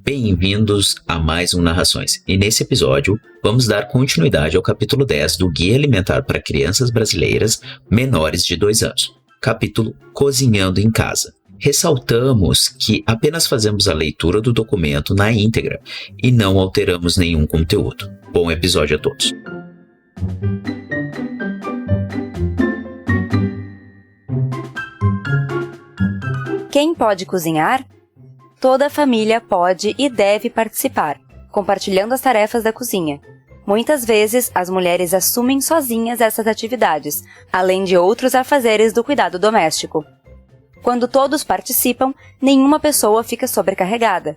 Bem-vindos a mais um Narrações, e nesse episódio vamos dar continuidade ao capítulo 10 do Guia Alimentar para Crianças Brasileiras Menores de 2 anos, capítulo Cozinhando em Casa. Ressaltamos que apenas fazemos a leitura do documento na íntegra e não alteramos nenhum conteúdo. Bom episódio a todos! Quem pode cozinhar? Toda a família pode e deve participar, compartilhando as tarefas da cozinha. Muitas vezes, as mulheres assumem sozinhas essas atividades, além de outros afazeres do cuidado doméstico. Quando todos participam, nenhuma pessoa fica sobrecarregada.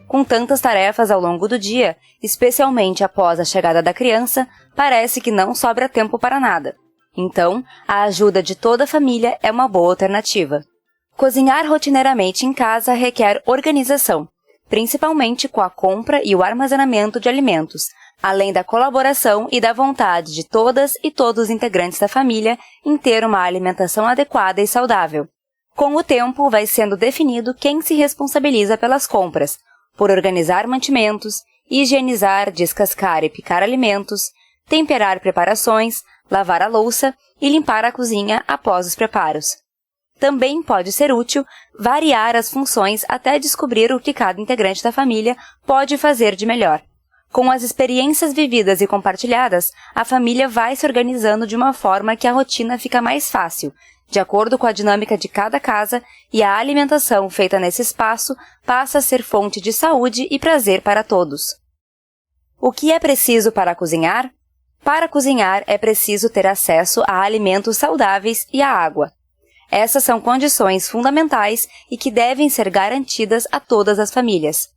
Com tantas tarefas ao longo do dia, especialmente após a chegada da criança, parece que não sobra tempo para nada. Então, a ajuda de toda a família é uma boa alternativa. Cozinhar rotineiramente em casa requer organização, principalmente com a compra e o armazenamento de alimentos, além da colaboração e da vontade de todas e todos os integrantes da família em ter uma alimentação adequada e saudável. Com o tempo, vai sendo definido quem se responsabiliza pelas compras, por organizar mantimentos, higienizar, descascar e picar alimentos, temperar preparações, lavar a louça e limpar a cozinha após os preparos. Também pode ser útil variar as funções até descobrir o que cada integrante da família pode fazer de melhor. Com as experiências vividas e compartilhadas, a família vai se organizando de uma forma que a rotina fica mais fácil, de acordo com a dinâmica de cada casa, e a alimentação feita nesse espaço passa a ser fonte de saúde e prazer para todos. O que é preciso para cozinhar? Para cozinhar é preciso ter acesso a alimentos saudáveis e a água. Essas são condições fundamentais e que devem ser garantidas a todas as famílias.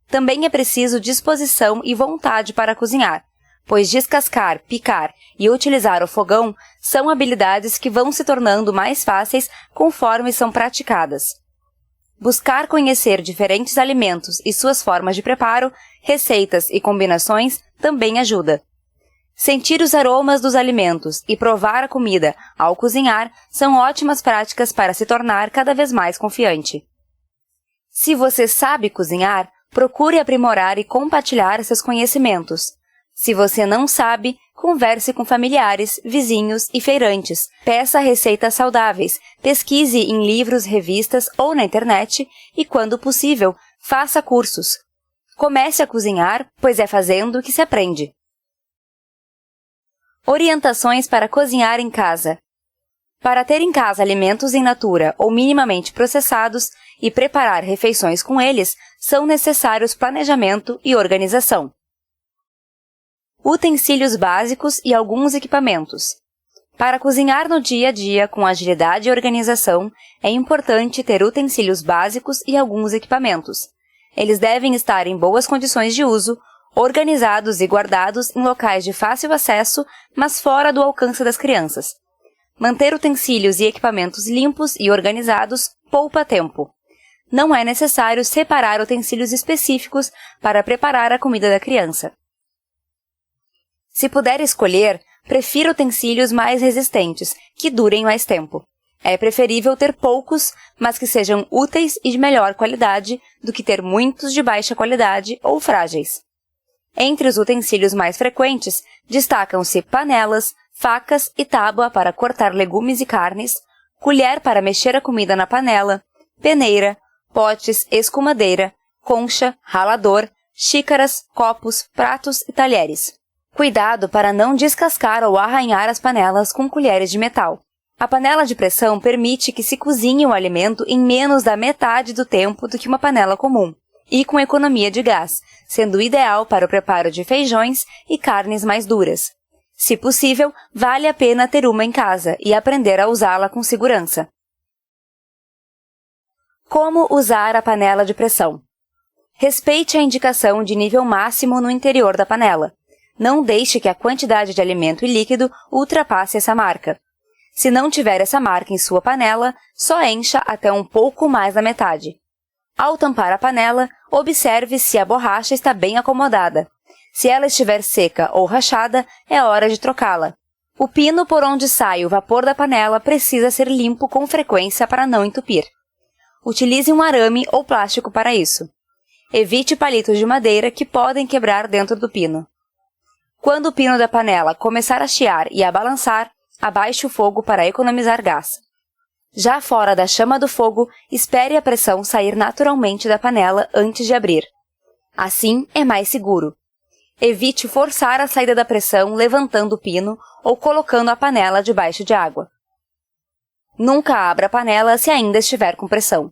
Também é preciso disposição e vontade para cozinhar, pois descascar, picar e utilizar o fogão são habilidades que vão se tornando mais fáceis conforme são praticadas. Buscar conhecer diferentes alimentos e suas formas de preparo, receitas e combinações também ajuda. Sentir os aromas dos alimentos e provar a comida ao cozinhar são ótimas práticas para se tornar cada vez mais confiante. Se você sabe cozinhar, procure aprimorar e compartilhar seus conhecimentos. Se você não sabe, converse com familiares, vizinhos e feirantes. Peça receitas saudáveis, pesquise em livros, revistas ou na internet e, quando possível, faça cursos. Comece a cozinhar, pois é fazendo que se aprende. Orientações para cozinhar em casa. Para ter em casa alimentos in natura ou minimamente processados e preparar refeições com eles, são necessários planejamento e organização. Utensílios básicos e alguns equipamentos. Para cozinhar no dia a dia com agilidade e organização, é importante ter utensílios básicos e alguns equipamentos. Eles devem estar em boas condições de uso, organizados e guardados em locais de fácil acesso, mas fora do alcance das crianças. Manter utensílios e equipamentos limpos e organizados poupa tempo. Não é necessário separar utensílios específicos para preparar a comida da criança. Se puder escolher, prefira utensílios mais resistentes, que durem mais tempo. É preferível ter poucos, mas que sejam úteis e de melhor qualidade, do que ter muitos de baixa qualidade ou frágeis. Entre os utensílios mais frequentes, destacam-se panelas, facas e tábua para cortar legumes e carnes, colher para mexer a comida na panela, peneira, potes, escumadeira, concha, ralador, xícaras, copos, pratos e talheres. Cuidado para não descascar ou arranhar as panelas com colheres de metal. A panela de pressão permite que se cozinhe o alimento em menos da metade do tempo do que uma panela comum, e com economia de gás, sendo ideal para o preparo de feijões e carnes mais duras. Se possível, vale a pena ter uma em casa e aprender a usá-la com segurança. Como usar a panela de pressão? Respeite a indicação de nível máximo no interior da panela. Não deixe que a quantidade de alimento e líquido ultrapasse essa marca. Se não tiver essa marca em sua panela, só encha até um pouco mais da metade. Ao tampar a panela, Observe se a borracha está bem acomodada. Se ela estiver seca ou rachada, é hora de trocá-la. O pino por onde sai o vapor da panela precisa ser limpo com frequência para não entupir. Utilize um arame ou plástico para isso. Evite palitos de madeira que podem quebrar dentro do pino. Quando o pino da panela começar a chiar e a balançar, abaixe o fogo para economizar gás. Já fora da chama do fogo, espere a pressão sair naturalmente da panela antes de abrir. Assim é mais seguro. Evite forçar a saída da pressão levantando o pino ou colocando a panela debaixo de água. Nunca abra a panela se ainda estiver com pressão.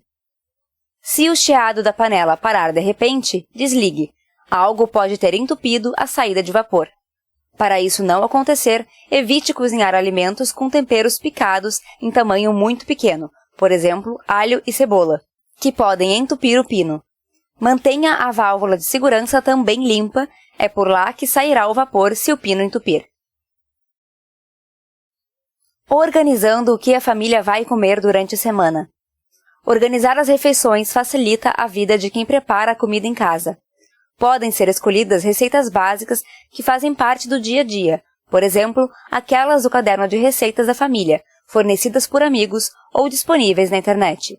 Se o chiado da panela parar de repente, desligue. Algo pode ter entupido a saída de vapor. Para isso não acontecer, evite cozinhar alimentos com temperos picados em tamanho muito pequeno, por exemplo, alho e cebola, que podem entupir o pino. Mantenha a válvula de segurança também limpa, é por lá que sairá o vapor se o pino entupir. Organizando o que a família vai comer durante a semana. Organizar as refeições facilita a vida de quem prepara a comida em casa. Podem ser escolhidas receitas básicas que fazem parte do dia a dia, por exemplo, aquelas do caderno de receitas da família, fornecidas por amigos ou disponíveis na internet.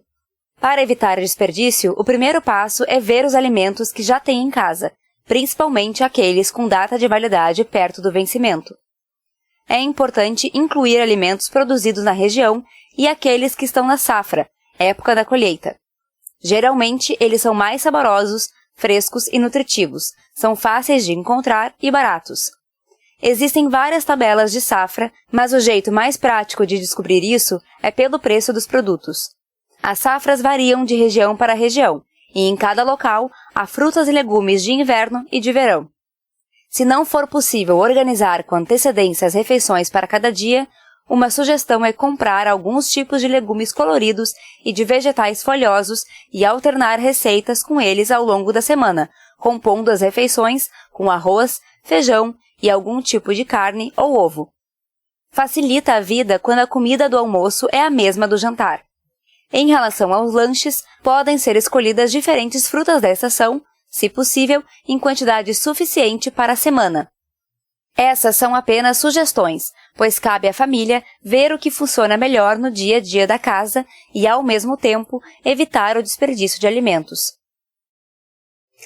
Para evitar desperdício, o primeiro passo é ver os alimentos que já tem em casa, principalmente aqueles com data de validade perto do vencimento. É importante incluir alimentos produzidos na região e aqueles que estão na safra, época da colheita. Geralmente, eles são mais saborosos, frescos e nutritivos, são fáceis de encontrar e baratos. Existem várias tabelas de safra, mas o jeito mais prático de descobrir isso é pelo preço dos produtos. As safras variam de região para região, e em cada local há frutas e legumes de inverno e de verão. Se não for possível organizar com antecedência as refeições para cada dia, uma sugestão é comprar alguns tipos de legumes coloridos e de vegetais folhosos e alternar receitas com eles ao longo da semana, compondo as refeições com arroz, feijão e algum tipo de carne ou ovo. Facilita a vida quando a comida do almoço é a mesma do jantar. Em relação aos lanches, podem ser escolhidas diferentes frutas da estação, se possível, em quantidade suficiente para a semana. Essas são apenas sugestões, pois cabe à família ver o que funciona melhor no dia a dia da casa e, ao mesmo tempo, evitar o desperdício de alimentos.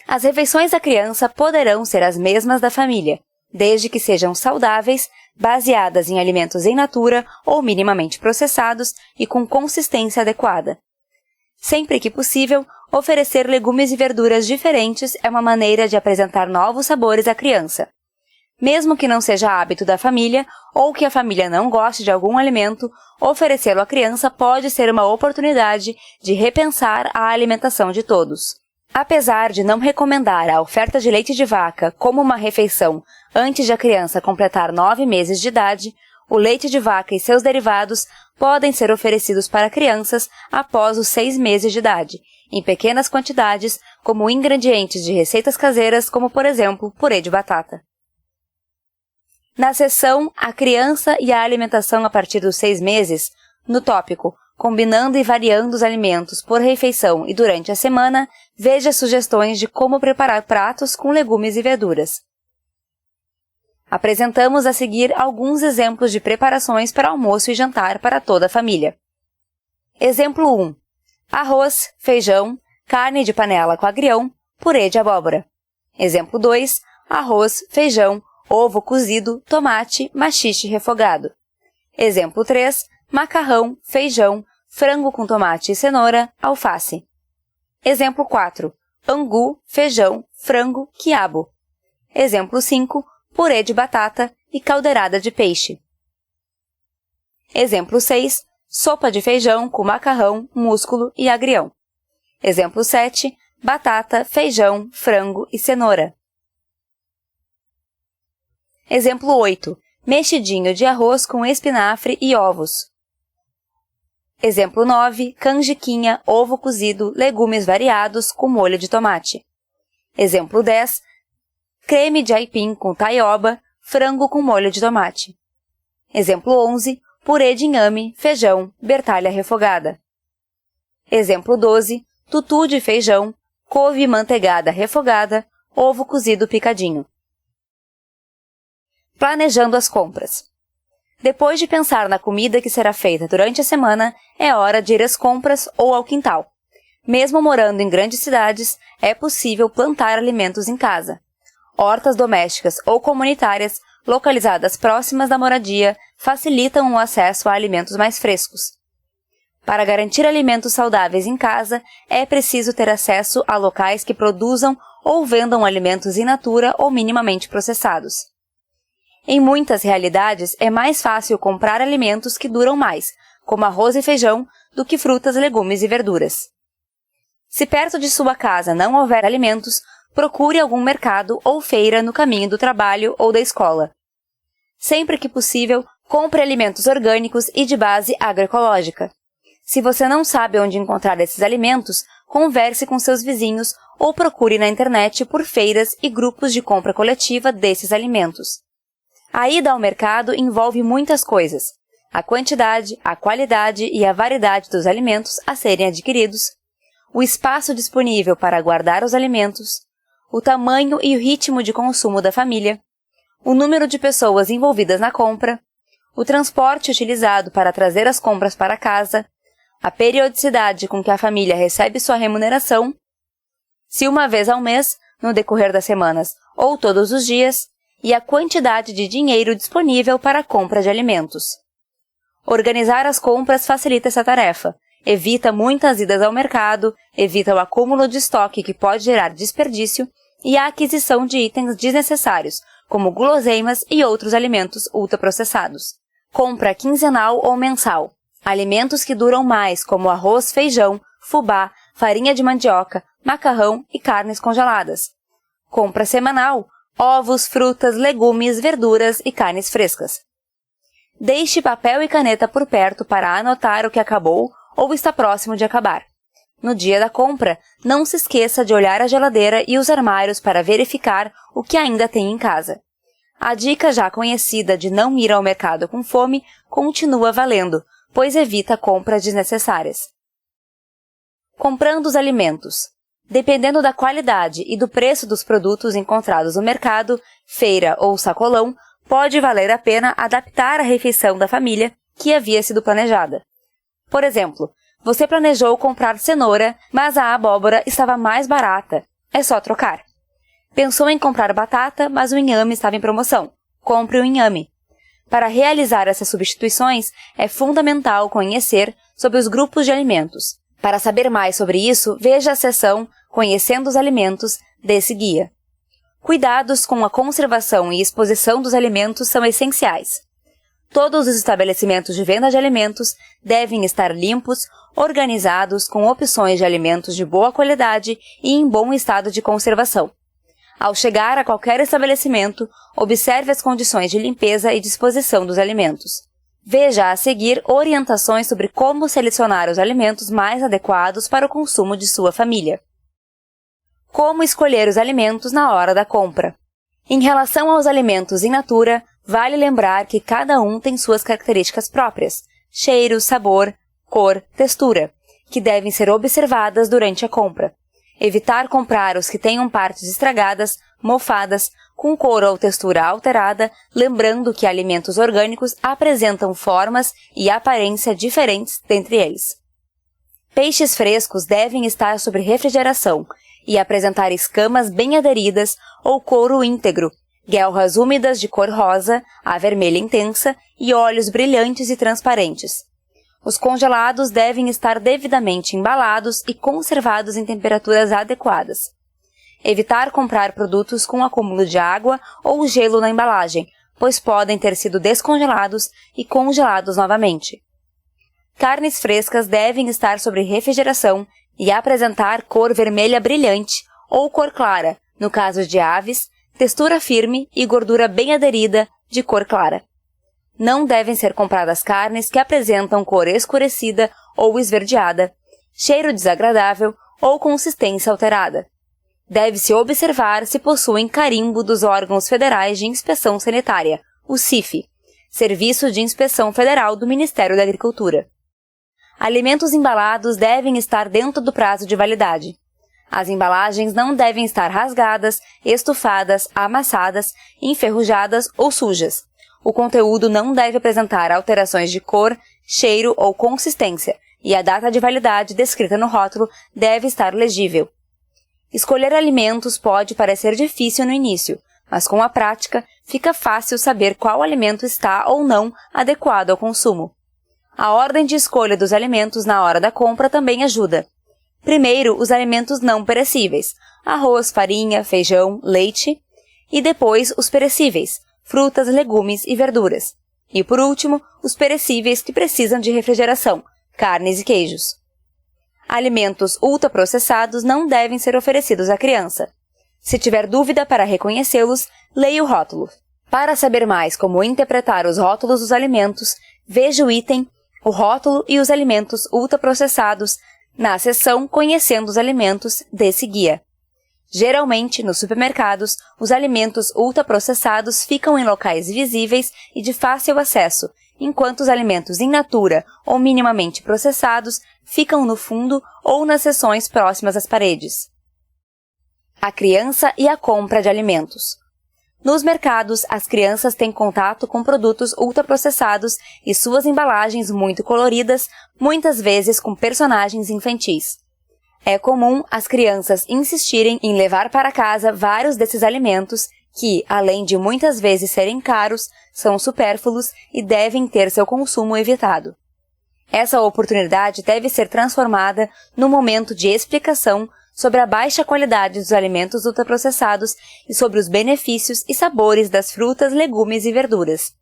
As refeições da criança poderão ser as mesmas da família, desde que sejam saudáveis, baseadas em alimentos em natura ou minimamente processados e com consistência adequada. Sempre que possível, oferecer legumes e verduras diferentes é uma maneira de apresentar novos sabores à criança. Mesmo que não seja hábito da família ou que a família não goste de algum alimento, oferecê-lo à criança pode ser uma oportunidade de repensar a alimentação de todos. Apesar de não recomendar a oferta de leite de vaca como uma refeição antes de a criança completar 9 meses de idade, o leite de vaca e seus derivados podem ser oferecidos para crianças após os 6 meses de idade, em pequenas quantidades, como ingredientes de receitas caseiras, como por exemplo, purê de batata. Na seção A Criança e a Alimentação a partir dos 6 meses, no tópico Combinando e variando os alimentos por refeição e durante a semana, veja sugestões de como preparar pratos com legumes e verduras. Apresentamos a seguir alguns exemplos de preparações para almoço e jantar para toda a família. Exemplo 1. Arroz, feijão, carne de panela com agrião, purê de abóbora. Exemplo 2. Arroz, feijão, ovo cozido, tomate, maxixe refogado. Exemplo 3. Macarrão, feijão, frango com tomate e cenoura, alface. Exemplo 4. Angu, feijão, frango, quiabo. Exemplo 5. Purê de batata e caldeirada de peixe. Exemplo 6. Sopa de feijão com macarrão, músculo e agrião. Exemplo 7. Batata, feijão, frango e cenoura. Exemplo 8. Mexidinho de arroz com espinafre e ovos. Exemplo 9. Canjiquinha, ovo cozido, legumes variados com molho de tomate. Exemplo 10. Creme de aipim com taioba, frango com molho de tomate. Exemplo 11. Purê de inhame, feijão, bertalha refogada. Exemplo 12. Tutu de feijão, couve manteigada refogada, ovo cozido picadinho. Planejando as compras. Depois de pensar na comida que será feita durante a semana, é hora de ir às compras ou ao quintal. Mesmo morando em grandes cidades, é possível plantar alimentos em casa. Hortas domésticas ou comunitárias, localizadas próximas da moradia, facilitam o acesso a alimentos mais frescos. Para garantir alimentos saudáveis em casa, é preciso ter acesso a locais que produzam ou vendam alimentos in natura ou minimamente processados. Em muitas realidades, é mais fácil comprar alimentos que duram mais, como arroz e feijão, do que frutas, legumes e verduras. Se perto de sua casa não houver alimentos, procure algum mercado ou feira no caminho do trabalho ou da escola. Sempre que possível, compre alimentos orgânicos e de base agroecológica. Se você não sabe onde encontrar esses alimentos, converse com seus vizinhos ou procure na internet por feiras e grupos de compra coletiva desses alimentos. A ida ao mercado envolve muitas coisas: a quantidade, a qualidade e a variedade dos alimentos a serem adquiridos, o espaço disponível para guardar os alimentos, o tamanho e o ritmo de consumo da família, o número de pessoas envolvidas na compra, o transporte utilizado para trazer as compras para casa, a periodicidade com que a família recebe sua remuneração, se uma vez ao mês, no decorrer das semanas ou todos os dias, e a quantidade de dinheiro disponível para a compra de alimentos. Organizar as compras facilita essa tarefa, evita muitas idas ao mercado, evita o acúmulo de estoque que pode gerar desperdício e a aquisição de itens desnecessários, como guloseimas e outros alimentos ultraprocessados. Compra quinzenal ou mensal. Alimentos que duram mais, como arroz, feijão, fubá, farinha de mandioca, macarrão e carnes congeladas. Compra semanal. Ovos, frutas, legumes, verduras e carnes frescas. Deixe papel e caneta por perto para anotar o que acabou ou está próximo de acabar. No dia da compra, não se esqueça de olhar a geladeira e os armários para verificar o que ainda tem em casa. A dica já conhecida de não ir ao mercado com fome continua valendo, pois evita compras desnecessárias. Comprando os alimentos. Dependendo da qualidade e do preço dos produtos encontrados no mercado, feira ou sacolão, pode valer a pena adaptar a refeição da família que havia sido planejada. Por exemplo, você planejou comprar cenoura, mas a abóbora estava mais barata. É só trocar. Pensou em comprar batata, mas o inhame estava em promoção. Compre o inhame. Para realizar essas substituições, é fundamental conhecer sobre os grupos de alimentos. Para saber mais sobre isso, veja a seção Conhecendo os Alimentos desse guia. Cuidados com a conservação e exposição dos alimentos são essenciais. Todos os estabelecimentos de venda de alimentos devem estar limpos, organizados, com opções de alimentos de boa qualidade e em bom estado de conservação. Ao chegar a qualquer estabelecimento, observe as condições de limpeza e disposição dos alimentos. Veja a seguir orientações sobre como selecionar os alimentos mais adequados para o consumo de sua família. Como escolher os alimentos na hora da compra. Em relação aos alimentos in natura, vale lembrar que cada um tem suas características próprias, cheiro, sabor, cor, textura, que devem ser observadas durante a compra. Evitar comprar os que tenham partes estragadas, mofadas, com cor ou textura alterada, lembrando que alimentos orgânicos apresentam formas e aparência diferentes dentre eles. Peixes frescos devem estar sob refrigeração e apresentar escamas bem aderidas ou couro íntegro, guelras úmidas de cor rosa, a vermelha intensa e olhos brilhantes e transparentes. Os congelados devem estar devidamente embalados e conservados em temperaturas adequadas. Evitar comprar produtos com acúmulo de água ou gelo na embalagem, pois podem ter sido descongelados e congelados novamente. Carnes frescas devem estar sob refrigeração e apresentar cor vermelha brilhante ou cor clara, no caso de aves, textura firme e gordura bem aderida, de cor clara. Não devem ser compradas carnes que apresentam cor escurecida ou esverdeada, cheiro desagradável ou consistência alterada. Deve-se observar se possuem carimbo dos órgãos federais de inspeção sanitária, o CIF, Serviço de Inspeção Federal do Ministério da Agricultura. Alimentos embalados devem estar dentro do prazo de validade. As embalagens não devem estar rasgadas, estufadas, amassadas, enferrujadas ou sujas. O conteúdo não deve apresentar alterações de cor, cheiro ou consistência, e a data de validade descrita no rótulo deve estar legível. Escolher alimentos pode parecer difícil no início, mas com a prática fica fácil saber qual alimento está ou não adequado ao consumo. A ordem de escolha dos alimentos na hora da compra também ajuda. Primeiro, os alimentos não perecíveis, arroz, farinha, feijão, leite, e depois os perecíveis, frutas, legumes e verduras. E por último, os perecíveis que precisam de refrigeração, carnes e queijos. Alimentos ultraprocessados não devem ser oferecidos à criança. Se tiver dúvida para reconhecê-los, leia o rótulo. Para saber mais como interpretar os rótulos dos alimentos, veja o item O rótulo e os alimentos ultraprocessados na seção Conhecendo os alimentos desse guia. Geralmente, nos supermercados, os alimentos ultraprocessados ficam em locais visíveis e de fácil acesso, enquanto os alimentos in natura ou minimamente processados ficam no fundo ou nas seções próximas às paredes. A criança e a compra de alimentos. Nos mercados, as crianças têm contato com produtos ultraprocessados e suas embalagens muito coloridas, muitas vezes com personagens infantis. É comum as crianças insistirem em levar para casa vários desses alimentos que, além de muitas vezes serem caros, são supérfluos e devem ter seu consumo evitado. Essa oportunidade deve ser transformada num momento de explicação sobre a baixa qualidade dos alimentos ultraprocessados e sobre os benefícios e sabores das frutas, legumes e verduras.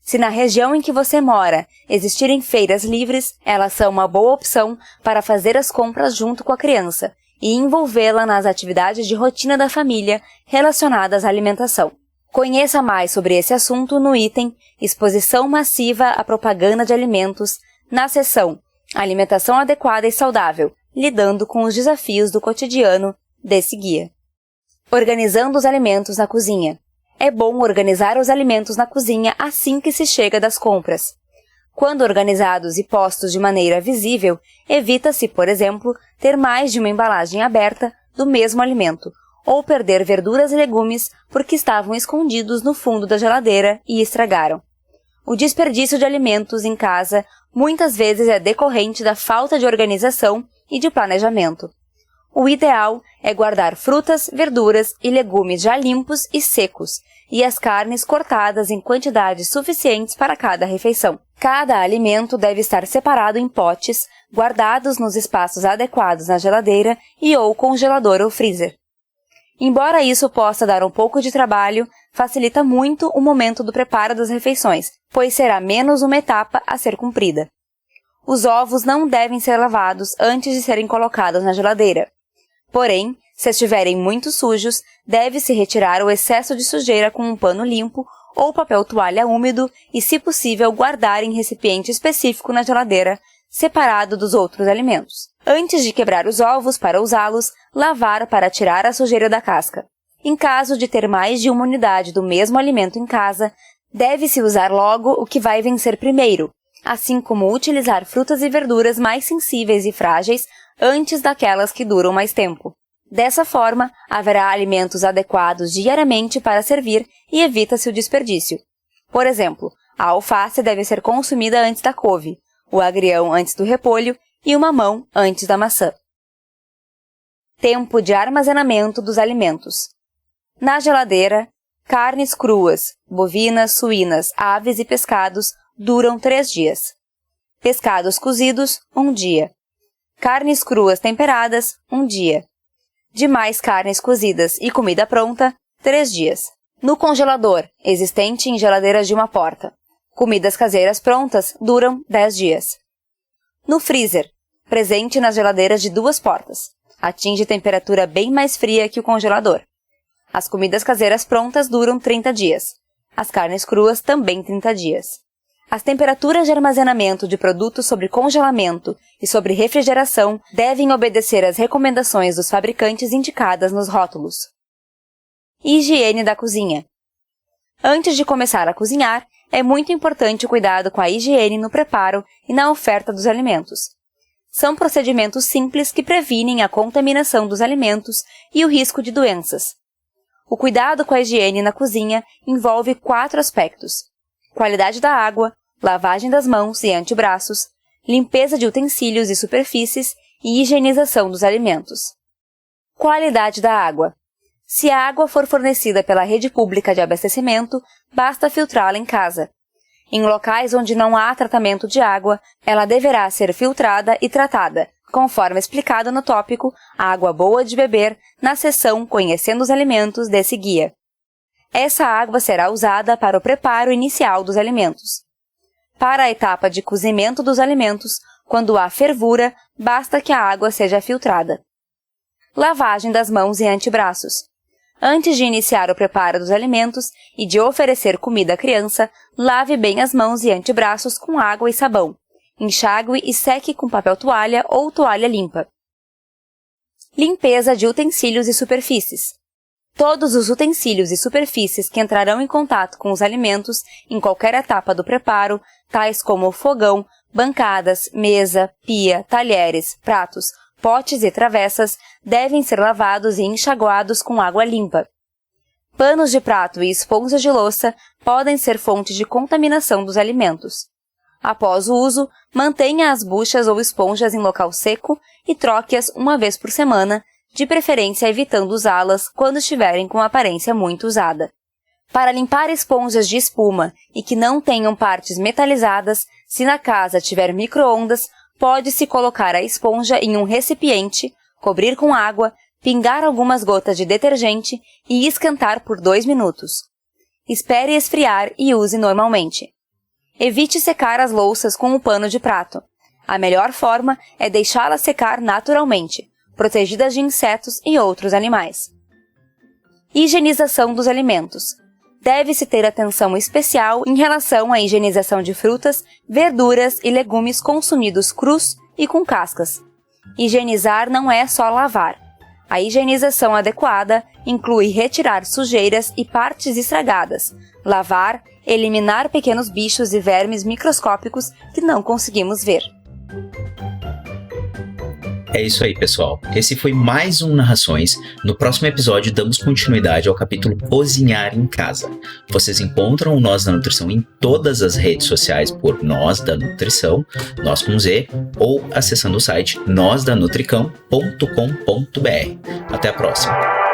Se na região em que você mora existirem feiras livres, elas são uma boa opção para fazer as compras junto com a criança e envolvê-la nas atividades de rotina da família relacionadas à alimentação. Conheça mais sobre esse assunto no item Exposição Massiva à Propaganda de Alimentos, na seção Alimentação Adequada e Saudável, lidando com os desafios do cotidiano desse guia. Organizando os alimentos na cozinha. É bom organizar os alimentos na cozinha assim que se chega das compras. Quando organizados e postos de maneira visível, evita-se, por exemplo, ter mais de uma embalagem aberta do mesmo alimento, ou perder verduras e legumes porque estavam escondidos no fundo da geladeira e estragaram. O desperdício de alimentos em casa muitas vezes é decorrente da falta de organização e de planejamento. O ideal é guardar frutas, verduras e legumes já limpos e secos, e as carnes cortadas em quantidades suficientes para cada refeição. Cada alimento deve estar separado em potes, guardados nos espaços adequados na geladeira e ou congelador ou freezer. Embora isso possa dar um pouco de trabalho, facilita muito o momento do preparo das refeições, pois será menos uma etapa a ser cumprida. Os ovos não devem ser lavados antes de serem colocados na geladeira. Porém, se estiverem muito sujos, deve-se retirar o excesso de sujeira com um pano limpo ou papel toalha úmido e, se possível, guardar em recipiente específico na geladeira, separado dos outros alimentos. Antes de quebrar os ovos para usá-los, lavar para tirar a sujeira da casca. Em caso de ter mais de uma unidade do mesmo alimento em casa, deve-se usar logo o que vai vencer primeiro, assim como utilizar frutas e verduras mais sensíveis e frágeis antes daquelas que duram mais tempo. Dessa forma, haverá alimentos adequados diariamente para servir e evita-se o desperdício. Por exemplo, a alface deve ser consumida antes da couve, o agrião antes do repolho e o mamão antes da maçã. Tempo de armazenamento dos alimentos. Na geladeira, carnes cruas, bovinas, suínas, aves e pescados duram 3 dias. Pescados cozidos, 1 dia. Carnes cruas temperadas, 1 dia. Demais carnes cozidas e comida pronta, 3 dias. No congelador, existente em geladeiras de uma porta. Comidas caseiras prontas duram 10 dias. No freezer, presente nas geladeiras de 2 portas. Atinge temperatura bem mais fria que o congelador. As comidas caseiras prontas duram 30 dias. As carnes cruas também 30 dias. As temperaturas de armazenamento de produtos sobre congelamento e sobre refrigeração devem obedecer às recomendações dos fabricantes indicadas nos rótulos. Higiene da cozinha. Antes de começar a cozinhar, é muito importante o cuidado com a higiene no preparo e na oferta dos alimentos. São procedimentos simples que previnem a contaminação dos alimentos e o risco de doenças. O cuidado com a higiene na cozinha envolve 4 aspectos: qualidade da água, lavagem das mãos e antebraços, limpeza de utensílios e superfícies e higienização dos alimentos. Qualidade da água. Se a água for fornecida pela rede pública de abastecimento, basta filtrá-la em casa. Em locais onde não há tratamento de água, ela deverá ser filtrada e tratada, conforme explicado no tópico Água Boa de Beber, na seção Conhecendo os Alimentos desse guia. Essa água será usada para o preparo inicial dos alimentos. Para a etapa de cozimento dos alimentos, quando há fervura, basta que a água seja filtrada. Lavagem das mãos e antebraços. Antes de iniciar o preparo dos alimentos e de oferecer comida à criança, lave bem as mãos e antebraços com água e sabão. Enxague e seque com papel toalha ou toalha limpa. Limpeza de utensílios e superfícies. Todos os utensílios e superfícies que entrarão em contato com os alimentos em qualquer etapa do preparo, tais como fogão, bancadas, mesa, pia, talheres, pratos, potes e travessas, devem ser lavados e enxaguados com água limpa. Panos de prato e esponjas de louça podem ser fonte de contaminação dos alimentos. Após o uso, mantenha as buchas ou esponjas em local seco e troque-as uma vez por semana, de preferência evitando usá-las quando estiverem com aparência muito usada. Para limpar esponjas de espuma e que não tenham partes metalizadas, se na casa tiver micro-ondas, pode-se colocar a esponja em um recipiente, cobrir com água, pingar algumas gotas de detergente e esquentar por 2 minutos. Espere esfriar e use normalmente. Evite secar as louças com o pano de prato. A melhor forma é deixá-las secar naturalmente, protegidas de insetos e outros animais. Higienização dos alimentos. Deve-se ter atenção especial em relação à higienização de frutas, verduras e legumes consumidos crus e com cascas. Higienizar não é só lavar. A higienização adequada inclui retirar sujeiras e partes estragadas, lavar, eliminar pequenos bichos e vermes microscópicos que não conseguimos ver. É isso aí, pessoal. Esse foi mais um Narrações. No próximo episódio, damos continuidade ao capítulo Cozinhar em Casa. Vocês encontram o Nós da Nutrição em todas as redes sociais por Nós da Nutrição, Nós com Z, ou acessando o site nosdanutricão.com.br. Até a próxima!